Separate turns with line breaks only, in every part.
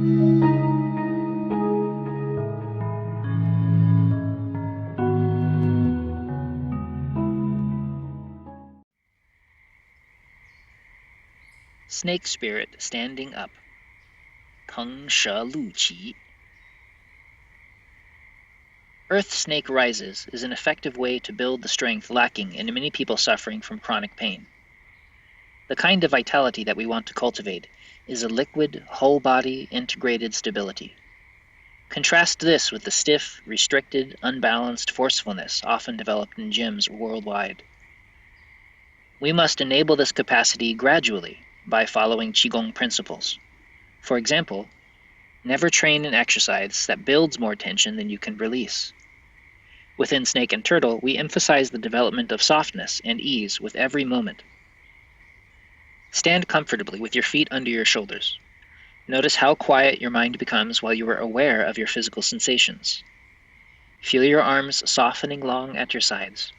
Snake spirit standing up. Peng she lu qi. Earth snake rises is an effective way to build the strength lacking in many people suffering from chronic pain. The kind of vitality that we want to cultivate is a liquid, whole-body, integrated stability. Contrast this with the stiff, restricted, unbalanced forcefulness often developed in gyms worldwide. We must enable this capacity gradually by following Qigong principles. For example, never train an exercise that builds more tension than you can release. Within Snake and Turtle, we emphasize the development of softness and ease with every moment. Stand comfortably with your feet under your shoulders. Notice how quiet your mind becomes while you are aware of your physical sensations. Feel your arms softening long at your sides.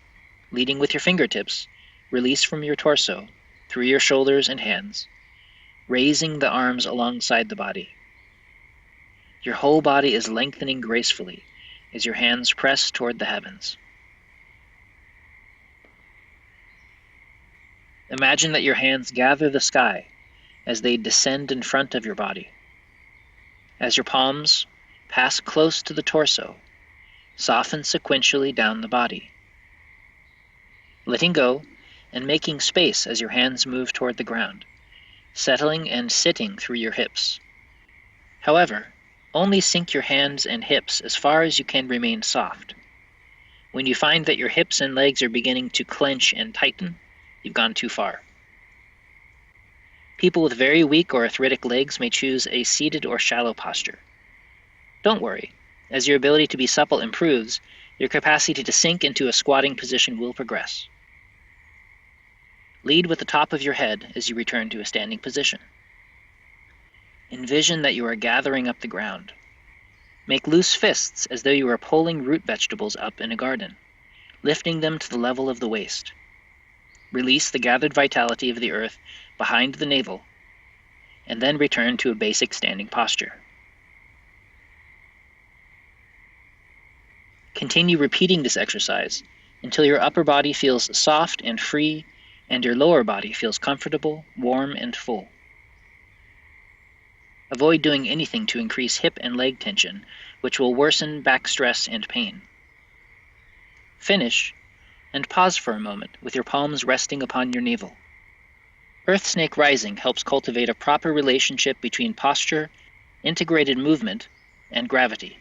Leading with your fingertips, release from your torso, through your shoulders and hands, raising the arms alongside the body. Your whole body is lengthening gracefully as your hands press toward the heavens. Imagine that your hands gather the sky as they descend in front of your body. As your palms pass close to the torso, soften sequentially down the body. Letting go and making space as your hands move toward the ground, settling and sitting through your hips. However, only sink your hands and hips as far as you can remain soft. When you find that your hips and legs are beginning to clench and tighten, you've gone too far. People with very weak or arthritic legs may choose a seated or shallow posture. Don't worry. As your ability to be supple improves, your capacity to sink into a squatting position will progress. Lead with the top of your head as you return to a standing position. Envision that you are gathering up the ground. Make loose fists as though you are pulling root vegetables up in a garden, lifting them to the level of the waist. Release the gathered vitality of the earth behind the navel, and then return to a basic standing posture. Continue repeating this exercise until your upper body feels soft and free, and your lower body feels comfortable, warm, and full. Avoid doing anything to increase hip and leg tension, which will worsen back stress and pain. Finish, and pause for a moment with your palms resting upon your navel. Earth Snake Rising helps cultivate a proper relationship between posture, integrated movement, and gravity.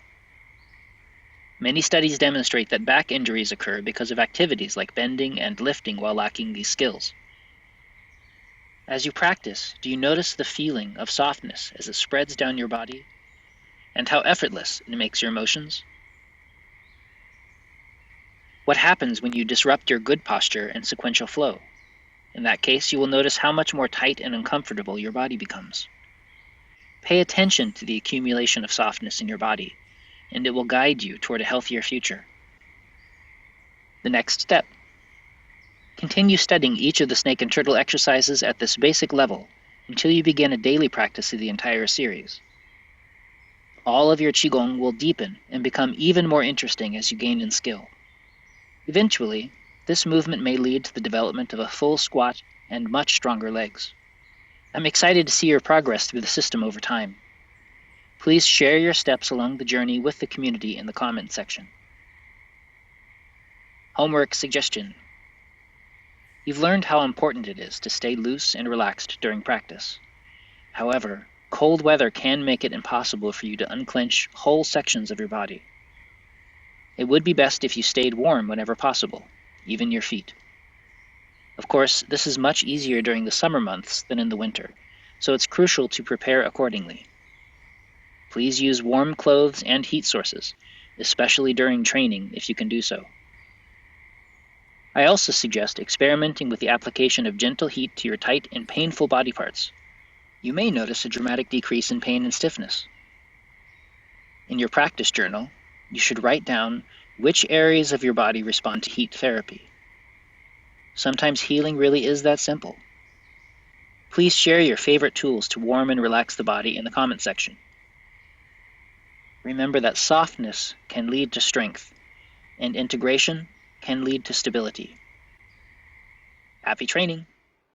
Many studies demonstrate that back injuries occur because of activities like bending and lifting while lacking these skills. As you practice, do you notice the feeling of softness as it spreads down your body, and how effortless it makes your motions? What happens when you disrupt your good posture and sequential flow? In that case, you will notice how much more tight and uncomfortable your body becomes. Pay attention to the accumulation of softness in your body, and it will guide you toward a healthier future. The next step. Continue studying each of the snake and turtle exercises at this basic level until you begin a daily practice of the entire series. All of your Qigong will deepen and become even more interesting as you gain in skill. Eventually, this movement may lead to the development of a full squat and much stronger legs. I'm excited to see your progress through the system over time. Please share your steps along the journey with the community in the comments section. Homework suggestion. You've learned how important it is to stay loose and relaxed during practice. However, cold weather can make it impossible for you to unclench whole sections of your body. It would be best if you stayed warm whenever possible, even your feet. Of course, this is much easier during the summer months than in the winter, so it's crucial to prepare accordingly. Please use warm clothes and heat sources, especially during training if you can do so. I also suggest experimenting with the application of gentle heat to your tight and painful body parts. You may notice a dramatic decrease in pain and stiffness. In your practice journal, you should write down which areas of your body respond to heat therapy. Sometimes healing really is that simple. Please share your favorite tools to warm and relax the body in the comment section. Remember that softness can lead to strength, and integration can lead to stability. Happy training!